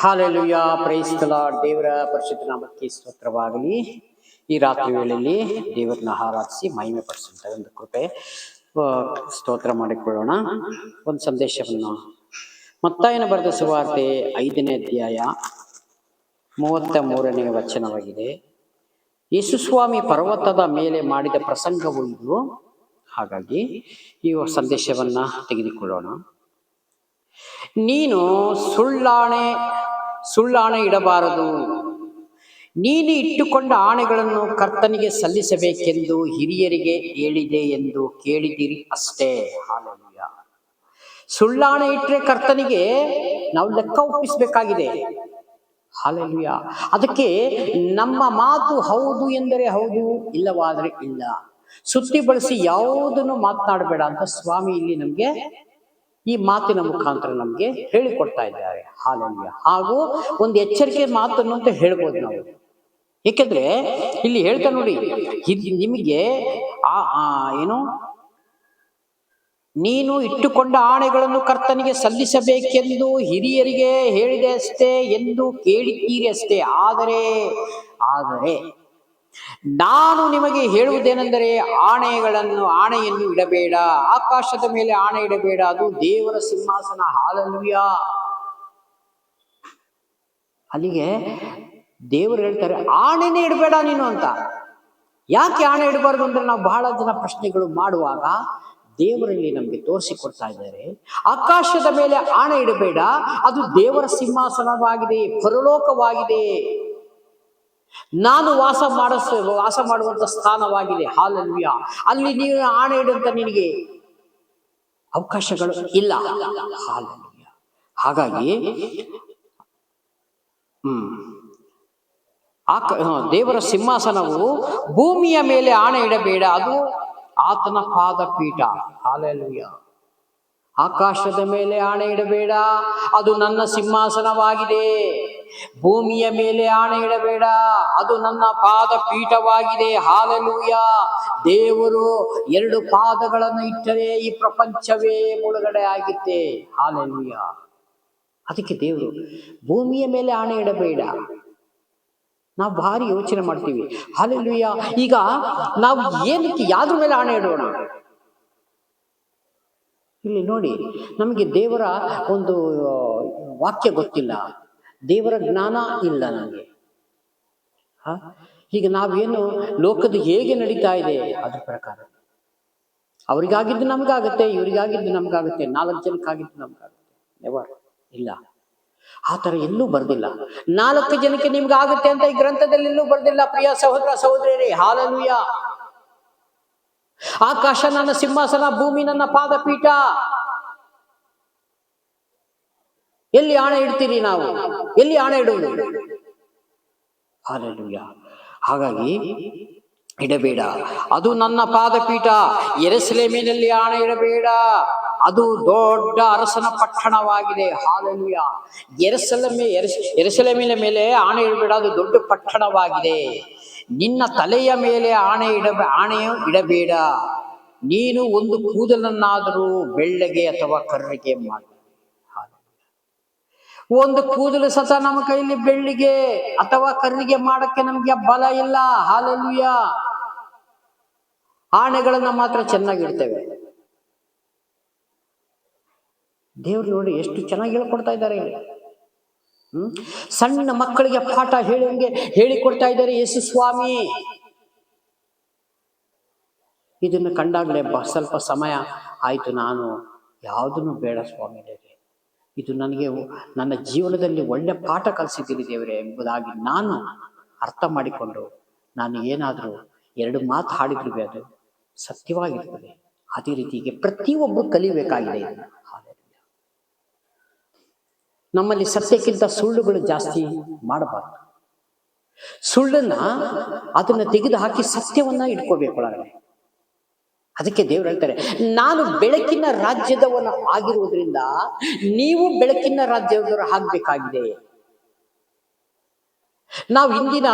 Hallelujah, price the lord. ದೇವರ ಪರಿಶುದ್ಧ ನಾಮಕ್ಕೆ ಸ್ತೋತ್ರವಾಗಲಿ. ಈ ರಾತ್ರಿ ವೇಳೆಯಲ್ಲಿ ದೇವರನ್ನ ಆರಾಧಿಸಿ ಮಹಿಮೆ ಪಡಿಸುವಂತ ಒಂದು ಕೃಪೆ ಸ್ತೋತ್ರ ಮಾಡಿಕೊಳ್ಳೋಣ. ಒಂದು ಸಂದೇಶವನ್ನು ಮತ್ತಾಯನ ಬರೆದ ಸುವಾರ್ತೆ 5ನೇ ಅಧ್ಯಾಯ 33ನೇ ವಚನವಾಗಿದೆ. ಯೇಸುಸ್ವಾಮಿ ಪರ್ವತದ ಮೇಲೆ ಮಾಡಿದ ಪ್ರಸಂಗವು ಇದು. ಹಾಗಾಗಿ ಈ ಸಂದೇಶವನ್ನ ತೆಗೆದುಕೊಳ್ಳೋಣ. ನೀನು ಸುಳ್ಳಾಣೆ ಇಡಬಾರದು. ನೀನು ಇಟ್ಟುಕೊಂಡ ಆಣೆಗಳನ್ನು ಕರ್ತನಿಗೆ ಸಲ್ಲಿಸಬೇಕೆಂದು ಹಿರಿಯರಿಗೆ ಹೇಳಿದೆ ಎಂದು ಕೇಳಿದಿರಿ ಅಷ್ಟೇ. ಹಾಲೆಲೂಯಾ. ಸುಳ್ಳಾಣೆ ಇಟ್ಟರೆ ಕರ್ತನಿಗೆ ನಾವು ಲೆಕ್ಕ ಒಪ್ಪಿಸಬೇಕಾಗಿದೆ. ಹಾಲೆಲೂಯಾ. ಅದಕ್ಕೆ ನಮ್ಮ ಮಾತು ಹೌದು ಎಂದರೆ ಹೌದು, ಇಲ್ಲವಾದರೆ ಇಲ್ಲ. ಸುತ್ತಿ ಬಳಸಿ ಯಾವುದನ್ನು ಮಾತನಾಡಬೇಡ ಅಂತ ಸ್ವಾಮಿ ಇಲ್ಲಿ ನಮ್ಗೆ ಈ ಮಾತಿನ ಮುಖಾಂತರ ನಮ್ಗೆ ಹೇಳಿಕೊಡ್ತಾ ಇದ್ದಾರೆ. ಹಾಲೆಲೂಯಾ. ಹಾಗೂ ಒಂದು ಎಚ್ಚರಿಕೆ ಮಾತನ್ನು ಅಂತ ಹೇಳ್ಬೋದು ನಾವು. ಏಕೆಂದ್ರೆ ಇಲ್ಲಿ ಹೇಳ್ತಾ ನೋಡಿ, ನಿಮಗೆ ಏನು, ನೀನು ಇಟ್ಟುಕೊಂಡ ಆಣೆಗಳನ್ನು ಕರ್ತನಿಗೆ ಸಲ್ಲಿಸಬೇಕೆಂದು ಹಿರಿಯರಿಗೆ ಹೇಳಿದೆ ಅಷ್ಟೇ ಎಂದು ಕೇಳಿದ್ದೀರಿ ಅಷ್ಟೇ. ಆದರೆ ನಾನು ನಿಮಗೆ ಹೇಳುವುದೇನೆಂದರೆ, ಆಣೆಯನ್ನು ಇಡಬೇಡ. ಆಕಾಶದ ಮೇಲೆ ಆಣೆ ಇಡಬೇಡ, ಅದು ದೇವರ ಸಿಂಹಾಸನ. ಹಾಲೆಲೂಯಾ. ಅಲ್ಲಿಗೆ ದೇವರು ಹೇಳ್ತಾರೆ, ಆಣೆನೇ ಇಡಬೇಡ ನೀನು ಅಂತ. ಯಾಕೆ ಆಣೆ ಇಡಬಾರ್ದು ಅಂದ್ರೆ, ನಾವು ಬಹಳ ಜನ ಪ್ರಶ್ನೆಗಳು ಮಾಡುವಾಗ ದೇವರಲ್ಲಿ ನಮ್ಗೆ ತೋರಿಸಿಕೊಡ್ತಾ ಇದ್ದಾರೆ. ಆಕಾಶದ ಮೇಲೆ ಆಣೆ ಇಡಬೇಡ, ಅದು ದೇವರ ಸಿಂಹಾಸನವಾಗಿದೆ, ಪರಲೋಕವಾಗಿದೆ, ನಾನು ವಾಸ ಮಾಡುವಂತ ಸ್ಥಾನವಾಗಿದೆ. ಹಾಲೆಲೂಯಾ. ಅಲ್ಲಿ ನೀವು ಆಣೆ ಇಡುವಂತ ನಿನಗೆ ಅವಕಾಶಗಳು ಇಲ್ಲ. ಹಾಲೆಲೂಯಾ. ಹಾಗಾಗಿ ದೇವರ ಸಿಂಹಾಸನವು ಭೂಮಿಯ ಮೇಲೆ ಆಣೆ ಇಡಬೇಡ, ಅದು ಆತನ ಪಾದಪೀಠ. ಹಾಲೆಲೂಯಾ. ಆಕಾಶದ ಮೇಲೆ ಆಣೆ ಇಡಬೇಡ, ಅದು ನನ್ನ ಸಿಂಹಾಸನವಾಗಿದೆ. ಭೂಮಿಯ ಮೇಲೆ ಆಣೆ ಇಡಬೇಡ, ಅದು ನನ್ನ ಪಾದಪೀಠವಾಗಿದೆ. ಹಾಲೆಲೂಯಾ. ದೇವರು 2 ಪಾದಗಳನ್ನು ಇಟ್ಟರೆ ಈ ಪ್ರಪಂಚವೇ ಮುಳುಗಡೆ ಆಗಿತ್ತೆ. ಹಾಲೆಲೂಯಾ. ಅದಕ್ಕೆ ದೇವರು ಭೂಮಿಯ ಮೇಲೆ ಆಣೆ ಇಡಬೇಡ. ನಾವು ಭಾರಿ ಯೋಚನೆ ಮಾಡ್ತೀವಿ. ಹಾಲೆಲೂಯಾ. ಈಗ ನಾವು ಏನಕ್ಕೆ ಯಾವ್ದ್ರ ಮೇಲೆ ಆಣೆ ಇಡೋಣ? ಇಲ್ಲಿ ನೋಡಿ, ನಮಗೆ ದೇವರ ಒಂದು ವಾಕ್ಯ ಗೊತ್ತಿಲ್ಲ, ದೇವರ ಜ್ಞಾನ ಇಲ್ಲ ನಮಗೆ. ಈಗ ನಾವೇನು ಲೋಕದ ಹೇಗೆ ನಡೀತಾ ಇದೆ ಅದ್ರ ಪ್ರಕಾರ ಅವರಿಗಾಗಿದ್ದು ನಮ್ಗಾಗತ್ತೆ, ಇವರಿಗಾಗಿದ್ದು ನಮ್ಗಾಗುತ್ತೆ, 4 ಜನಕ್ಕಾಗಿದ್ದು ನಮ್ಗಾಗುತ್ತೆ. ನೆವರ್ ಇಲ್ಲ. ಆ ತರ ಎಲ್ಲೂ ಬರ್ದಿಲ್ಲ. 4 ಜನಕ್ಕೆ ನಿಮ್ಗಾಗುತ್ತೆ ಅಂತ ಈ ಗ್ರಂಥದಲ್ಲಿ ಎಲ್ಲೂ ಬರ್ದಿಲ್ಲ. ಪ್ರಿಯ ಸಹೋದರ ಸಹೋದರಿಯರೇ, ಹಾಲೆಲೂಯಾ. ಆಕಾಶ ನನ್ನ ಸಿಂಹಾಸನ, ಭೂಮಿ ನನ್ನ ಪಾದಪೀಠ. ಎಲ್ಲಿ ಆಣೆ ಇಡ್ತೀರಿ ನಾವು? ಎಲ್ಲಿ ಆಣೆ ಇಡುವುದು? ಹಾಲೆಲೂಯಾ. ಹಾಗಾಗಿ ಇಡಬೇಡ, ಅದು ನನ್ನ ಪಾದಪೀಠ. ಯೆರೂಸಲೇಮಿನಲ್ಲಿ ಆಣೆ ಇಡಬೇಡ, ಅದು ದೊಡ್ಡ ಅರಸನ ಪಟ್ಟಣವಾಗಿದೆ. ಹಾಲೆಲೂಯಾ. ಯೆರೂಸಲೇಮಿನ ಮೇಲೆ ಆಣೆ ಇಡಬೇಡ, ಅದು ದೊಡ್ಡ ಪಟ್ಟಣವಾಗಿದೆ. ನಿನ್ನ ತಲೆಯ ಮೇಲೆ ಆಣೆಯು ಇಡಬೇಡ. ನೀನು ಒಂದು ಕೂದಲನ್ನಾದರೂ ಬೆಳ್ಳಗೆ ಅಥವಾ ಕರ್ರಿಗೆ ಮಾಡು. ಒಂದು ಕೂದಲು ಸತ ನಮ್ಮ ಕೈಯಲ್ಲಿ ಬೆಳ್ಳಿಗೆ ಅಥವಾ ಕರ್ರಿಗೆ ಮಾಡಕ್ಕೆ ನಮ್ಗೆ ಬಲ ಇಲ್ಲ. ಹಾಲೆಲೂಯಾ. ಆಣೆಗಳನ್ನ ಮಾತ್ರ ಚೆನ್ನಾಗಿಡ್ತೇವೆ. ದೇವ್ರು ನೋಡಿ ಎಷ್ಟು ಚೆನ್ನಾಗಿ ಹೇಳ್ಕೊಡ್ತಾ ಇದ್ದಾರೆ ಇಲ್ಲಿ. ಸಣ್ಣ ಮಕ್ಕಳಿಗೆ ಪಾಠ ಹೇಳಿಕೊಡ್ತಾ ಇದ್ದಾರೆ ಯೇಸು ಸ್ವಾಮಿ. ಇದನ್ನು ಕಂಡಾಗಲೇ ಸ್ವಲ್ಪ ಸಮಯ ಆಯ್ತು, ನಾನು ಯಾವುದನ್ನು ಬೇಡ ಸ್ವಾಮಿ ದೇವರೇ, ಇದು ನನಗೆ ನನ್ನ ಜೀವನದಲ್ಲಿ ಒಳ್ಳೆ ಪಾಠ ಕಲಿಸಿದ್ದೀರಿ ದೇವರೇ ಎಂಬುದಾಗಿ ನಾನು ಅರ್ಥ ಮಾಡಿಕೊಂಡು, ನಾನು ಏನಾದರೂ 2 ಮಾತು ಹಾಡಿದ್ರು ಅದು ಸತ್ಯವಾಗಿರ್ತದೆ. ಅದೇ ರೀತಿಗೆ ಪ್ರತಿಯೊಬ್ಬರು ಕಲಿಬೇಕಾಗಿದೆ ಇದನ್ನು. ನಮ್ಮಲ್ಲಿ ಸತ್ಯಕ್ಕಿಂತ ಸುಳ್ಳುಗಳು ಜಾಸ್ತಿ ಮಾಡಬಾರ್ದು. ಅದನ್ನ ತೆಗೆದು ಹಾಕಿ ಸತ್ಯವನ್ನ ಇಟ್ಕೋಬೇಕು ಒಳಗಡೆ. ಅದಕ್ಕೆ ದೇವರು ಹೇಳ್ತಾರೆ, ನಾನು ಬೆಳಕಿನ ರಾಜ್ಯದವನು ಆಗಿರುವುದರಿಂದ ನೀವು ಬೆಳಕಿನ ರಾಜ್ಯದವರು ಆಗ್ಬೇಕಾಗಿದೆ. ನಾವು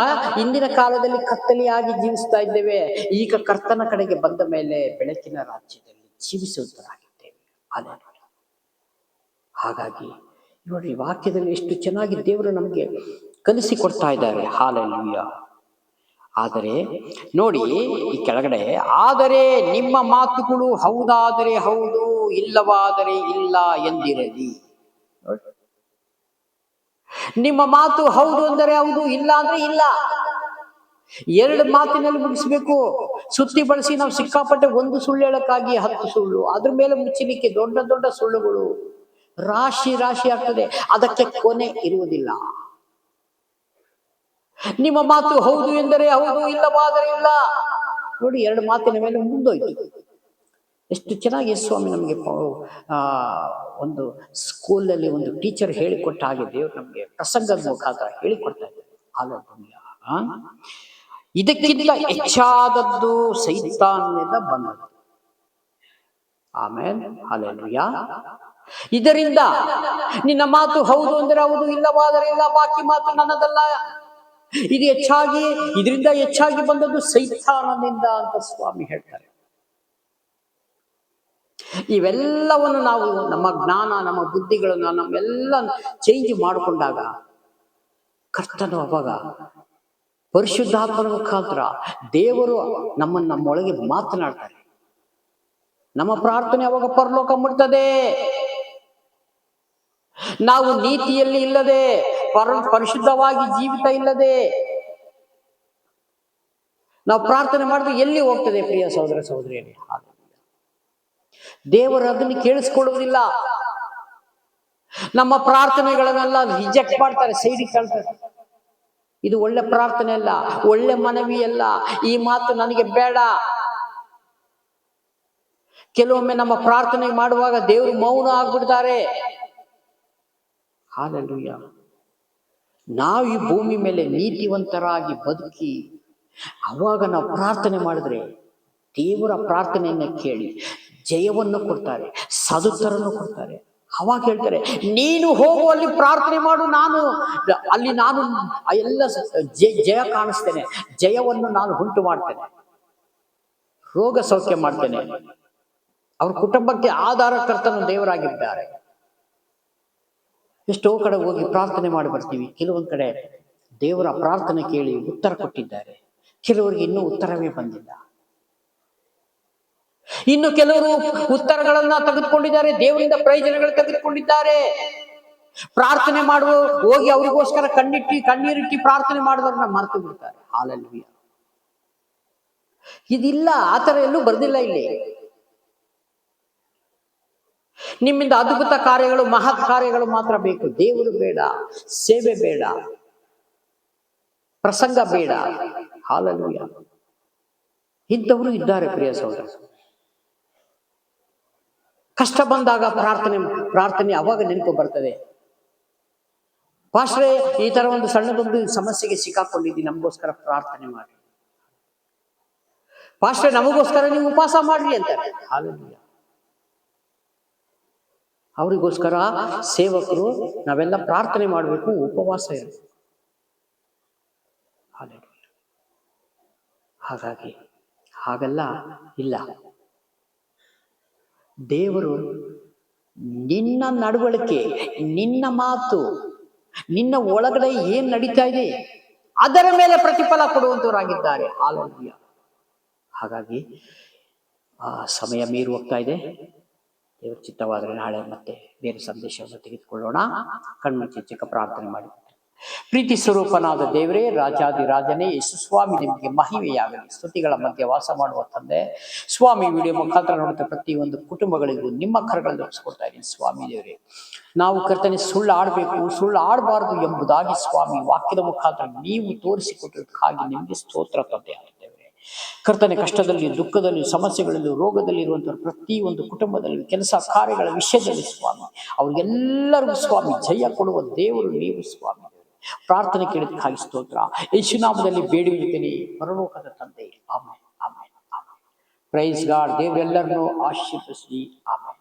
ಇಂದಿನ ಕಾಲದಲ್ಲಿ ಕತ್ತಲೆಯಾಗಿ ಜೀವಿಸ್ತಾ ಇದ್ದೇವೆ. ಈಗ ಕರ್ತನ ಕಡೆಗೆ ಬಂದ ಮೇಲೆ ಬೆಳಕಿನ ರಾಜ್ಯದಲ್ಲಿ ಜೀವಿಸುವುದರಾಗಿದ್ದೇವೆ. ಹಾಗಾಗಿ ನೋಡಿ, ವಾಕ್ಯದಲ್ಲಿ ಎಷ್ಟು ಚೆನ್ನಾಗಿ ದೇವರು ನಮಗೆ ಕಲಿಸಿಕೊಡ್ತಾ ಇದ್ದಾರೆ. ಹಾಲೆಲೂಯ. ಆದರೆ ನೋಡಿ ಈ ಕೆಳಗಡೆ, ಆದರೆ ನಿಮ್ಮ ಮಾತುಗಳು ಹೌದಾದರೆ ಹೌದು, ಇಲ್ಲವಾದರೆ ಇಲ್ಲ ಎಂದಿರಲಿ. ನಿಮ್ಮ ಮಾತು ಹೌದು ಅಂದರೆ ಹೌದು, ಇಲ್ಲ ಅಂದ್ರೆ ಇಲ್ಲ. ಎರಡು ಮಾತಿನಲ್ಲಿ ಮುಗಿಸ್ಬೇಕು. ಸುತ್ತಿ ಬಳಸಿ ನಾವು ಸಿಕ್ಕಾಪಟ್ಟೆ ಒಂದು ಸುಳ್ಳು ಹೇಳಕ್ಕಾಗಿ 10 ಸುಳ್ಳು, ಅದ್ರ ಮೇಲೆ ಮುಚ್ಚಲಿಕ್ಕೆ ದೊಡ್ಡ ದೊಡ್ಡ ಸುಳ್ಳುಗಳು ರಾಶಿ ರಾಶಿ ಆಗ್ತದೆ. ಅದಕ್ಕೆ ಕೊನೆ ಇರುವುದಿಲ್ಲ. ನಿಮ್ಮ ಮಾತು ಹೌದು ಎಂದರೆ ಹೌದು, ಇಲ್ಲವಾದರೆ ಇಲ್ಲ. ನೋಡಿ, ಎರಡು ಮಾತಿನ ಮೇಲೆ ಮುಂದೋಯ್ತು. ಎಷ್ಟು ಚೆನ್ನಾಗಿ ಸ್ವಾಮಿ ನಮಗೆ ಒಂದು ಸ್ಕೂಲಲ್ಲಿ ಒಂದು ಟೀಚರ್ ಹೇಳಿಕೊಟ್ಟ ಹಾಗೆ ದೇವರು ನಮಗೆ ಪ್ರಸಂಗದ ಮುಖಾಂತರ ಹೇಳಿಕೊಡ್ತಾ ಇದ್ದಾರೆ. ಇದಕ್ಕಿಂತ ಹೆಚ್ಚಾದದ್ದು ಸೈತಾನನಿಂದ ಬಂದದ್ದು. ಆಮೇಲೆ ಹಲ್ಲೆಲೂಯಾ. ಇದರಿಂದ ನಿನ್ನ ಮಾತು ಹೌದು ಅಂದರೆ ಹೌದು, ಇಲ್ಲವಾದರೆ ಇಲ್ಲ, ಬಾಕಿ ಮಾತು ನನ್ನದಲ್ಲ. ಇದು ಹೆಚ್ಚಾಗಿ, ಇದರಿಂದ ಹೆಚ್ಚಾಗಿ ಬಂದದ್ದು ಸೈತಾನನಿಂದ ಅಂತ ಸ್ವಾಮಿ ಹೇಳ್ತಾರೆ. ಇವೆಲ್ಲವನ್ನು ನಾವು ನಮ್ಮ ಜ್ಞಾನ, ನಮ್ಮ ಬುದ್ಧಿಗಳನ್ನು ನಮ್ಮೆಲ್ಲ ಚೇಂಜ್ ಮಾಡಿಕೊಂಡಾಗ ಕರ್ತನು ಅವಾಗ ಪರಿಶುದ್ಧಾತ್ಮನ ಮುಖಾಂತರ ದೇವರು ನಮ್ಮೊಳಗೆ ಮಾತನಾಡ್ತಾರೆ. ನಮ್ಮ ಪ್ರಾರ್ಥನೆ ಅವಾಗ ಪರಲೋಕ ಮುಟ್ತದೆ. ನಾವು ನೀತಿಯಲ್ಲಿ ಇಲ್ಲದೆ, ಪರಿಶುದ್ಧವಾಗಿ ಜೀವಿತ ಇಲ್ಲದೆ ನಾವು ಪ್ರಾರ್ಥನೆ ಮಾಡಿದ್ರೆ ಎಲ್ಲಿ ಹೋಗ್ತದೆ ಪ್ರಿಯ ಸಹೋದರ ಸಹೋದರಿಯರೇ? ದೇವರು ಅದನ್ನು ಕೇಳಿಸ್ಕೊಳ್ಳುವುದಿಲ್ಲ. ನಮ್ಮ ಪ್ರಾರ್ಥನೆಗಳನ್ನೆಲ್ಲ ರಿಜೆಕ್ಟ್ ಮಾಡ್ತಾರೆ, ಸೈಡಿಗೆ ಕಳ್ತಾರೆ. ಇದು ಒಳ್ಳೆ ಪ್ರಾರ್ಥನೆ ಅಲ್ಲ, ಒಳ್ಳೆ ಮನವಿ ಅಲ್ಲ, ಈ ಮಾತು ನನಗೆ ಬೇಡ. ಕೆಲವೊಮ್ಮೆ ನಮ್ಮ ಪ್ರಾರ್ಥನೆ ಮಾಡುವಾಗ ದೇವರು ಮೌನ ಆಗ್ಬಿಡ್ತಾರೆ. ಹಲ್ಲೆಲೂಯಾ. ನಾವು ಈ ಭೂಮಿ ಮೇಲೆ ನೀತಿವಂತರಾಗಿ ಬದುಕಿ ಅವಾಗ ನಾವು ಪ್ರಾರ್ಥನೆ ಮಾಡಿದ್ರೆ ದೇವರ ಪ್ರಾರ್ಥನೆಯನ್ನ ಕೇಳಿ ಜಯವನ್ನು ಕೊಡ್ತಾರೆ, ಸದುತ್ತರನ್ನು ಕೊಡ್ತಾರೆ. ಅವಾಗ ಹೇಳ್ತಾರೆ, ನೀನು ಹೋಗು ಅಲ್ಲಿ ಪ್ರಾರ್ಥನೆ ಮಾಡು, ನಾನು ಎಲ್ಲ ಜಯ ಕಾಣಿಸ್ತೇನೆ, ಜಯವನ್ನು ನಾನು ಉಂಟು ಮಾಡ್ತೇನೆ, ರೋಗ ಸೌಖ್ಯ ಮಾಡ್ತೇನೆ. ಅವ್ರ ಕುಟುಂಬಕ್ಕೆ ಆಧಾರಕರ್ತನ ದೇವರಾಗಿದ್ದಾರೆ. ಎಷ್ಟೋ ಕಡೆ ಹೋಗಿ ಪ್ರಾರ್ಥನೆ ಮಾಡಿ ಬರ್ತೀವಿ. ಕೆಲವೊಂದು ಕಡೆ ದೇವರ ಪ್ರಾರ್ಥನೆ ಕೇಳಿ ಉತ್ತರ ಕೊಟ್ಟಿದ್ದಾರೆ, ಕೆಲವರಿಗೆ ಇನ್ನೂ ಉತ್ತರವೇ ಬಂದಿಲ್ಲ. ಇನ್ನು ಕೆಲವರು ಉತ್ತರಗಳನ್ನ ತೆಗೆದುಕೊಂಡಿದ್ದಾರೆ, ದೇವರಿಂದ ಪ್ರಯೋಜನಗಳು ತೆಗೆದುಕೊಂಡಿದ್ದಾರೆ. ಪ್ರಾರ್ಥನೆ ಮಾಡುವ ಹೋಗಿ ಅವರಿಗೋಸ್ಕರ ಕಣ್ಣೀರಿಟ್ಟಿ ಪ್ರಾರ್ಥನೆ ಮಾಡಿದವ್ರನ್ನ ಮರೆತು ಬಿಡ್ತಾರೆ. ಹಲ್ಲೆಲೂಯಾ. ಇದಿಲ್ಲ, ಆತರ ಎಲ್ಲೂ ಬರ್ದಿಲ್ಲ ಇಲ್ಲಿ. ನಿಮ್ಮಿಂದ ಅದ್ಭುತ ಕಾರ್ಯಗಳು, ಮಹತ್ ಕಾರ್ಯಗಳು ಮಾತ್ರ ಬೇಕು. ದೇವರು ಬೇಡ, ಸೇವೆ ಬೇಡ, ಪ್ರಸಂಗ ಬೇಡ. ಹಲ್ಲೆಲೂಯಾ. ಇಂಥವರು ಇದ್ದಾರೆ ಪ್ರಿಯ ಸಹೋದರ. ಕಷ್ಟ ಬಂದಾಗ ಪ್ರಾರ್ಥನೆ ಅವಾಗ ನೆನಪು ಬರ್ತದೆ. ಪಾಸ್ಟ್ರೇ, ಈ ತರ ಒಂದು ಸಣ್ಣದೊಂದು ಸಮಸ್ಯೆಗೆ ಸಿಕ್ಕಾಕೊಂಡಿದ್ದೀನಿ, ನಮಗೋಸ್ಕರ ಪ್ರಾರ್ಥನೆ ಮಾಡಿ. ಪಾಸ್ಟ್ರೇ, ನಮಗೋಸ್ಕರ ನೀವು ಉಪವಾಸ ಮಾಡ್ರಿ ಅಂತಾರೆ. ಹಲ್ಲೆಲೂಯಾ. ಅವರಿಗೋಸ್ಕರ ಸೇವಕರು ನಾವೆಲ್ಲ ಪ್ರಾರ್ಥನೆ ಮಾಡಬೇಕು, ಉಪವಾಸ ಇರಬೇಕು. ಹಾಗಾಗಿ ಹಾಗೆಲ್ಲ ಇಲ್ಲ. ದೇವರು ನಿನ್ನ ನಡವಳಿಕೆ, ನಿನ್ನ ಮಾತು, ನಿನ್ನ ಒಳಗಡೆ ಏನ್ ನಡೀತಾ ಇದೆ ಅದರ ಮೇಲೆ ಪ್ರತಿಫಲ ಕೊಡುವಂತವರಾಗಿದ್ದಾರೆ. ಹಲ್ಲೆಲೂಯಾ. ಹಾಗಾಗಿ ಸಮಯ ಮೀರಿ ಹೋಗ್ತಾ ಇದೆ. ದೇವರ ಚಿತ್ತವಾದರೆ ನಾಳೆ ಮತ್ತೆ ಬೇರೆ ಸಂದೇಶವನ್ನು ತೆಗೆದುಕೊಳ್ಳೋಣ. ಕಣ್ಮುಚ್ಚಿ ಚಿಕ್ಕ ಪ್ರಾರ್ಥನೆ ಮಾಡಿ. ಪ್ರೀತಿ ಸ್ವರೂಪನಾದ ದೇವರೇ, ರಾಜಾದಿರಾಜನೇ, ಯೇಸು ಸ್ವಾಮಿ, ನಿಮಗೆ ಮಹಿಮೆಯಾಗಲಿ. ಸ್ತುತಿಗಳ ಮಧ್ಯೆ ವಾಸ ಮಾಡುವ ತಂದೆ ಸ್ವಾಮಿ, ವಿಡಿಯೋ ಮುಖಾಂತರ ನೋಡುತ್ತಾ ಪ್ರತಿಯೊಂದು ಕುಟುಂಬಗಳಿಗೂ ನಿಮ್ಮ ಕರಗಳಲ್ಲಿ ಒಪ್ಪಿಸ್ಕೊಡ್ತಾ ಇದ್ದೀನಿ ಸ್ವಾಮಿ ದೇವರೇ. ನಾವು ಕರ್ತನೆ ಸುಳ್ಳು ಆಡಬೇಕು, ಸುಳ್ಳು ಆಡಬಾರ್ದು ಎಂಬುದಾಗಿ ಸ್ವಾಮಿ ವಾಕ್ಯದ ಮುಖಾಂತರ ನೀವು ತೋರಿಸಿಕೊಟ್ಟದಕ್ಕಾಗಿ ನಿಮಗೆ ಸ್ತೋತ್ರ ತಂದೆ ಆಗಿದ್ದೇವೆ. ಕರ್ತನೆ, ಕಷ್ಟದಲ್ಲಿ, ದುಃಖದಲ್ಲಿ, ಸಮಸ್ಯೆಗಳಲ್ಲಿ, ರೋಗದಲ್ಲಿ ಇರುವಂತಹ ಪ್ರತಿಯೊಂದು ಕುಟುಂಬದಲ್ಲಿ, ಕೆಲಸ ಕಾರ್ಯಗಳ ವಿಷಯದಲ್ಲಿ ಸ್ವಾಮಿ, ಅವ್ರಿಗೆಲ್ಲರಿಗೂ ಸ್ವಾಮಿ ಜಯ ಕೊಡುವ ದೇವರು ನೀವು ಸ್ವಾಮಿ. ಪ್ರಾರ್ಥನೆ ಕೇಳಿದಕ್ಕಾಗಿ ಸ್ತೋತ್ರ. ಯೇಸುನಾಮದಲ್ಲಿ ಬೇಡಿಕೊಳ್ಳುತ್ತೇನೆ ಪರಲೋಕದ ತಂದೆ. Amen, amen, amen. Praise God. ದೇವರೆಲ್ಲರನ್ನು ಆಶೀರ್ವದಿಸಲಿ. ಆಮೆನ್.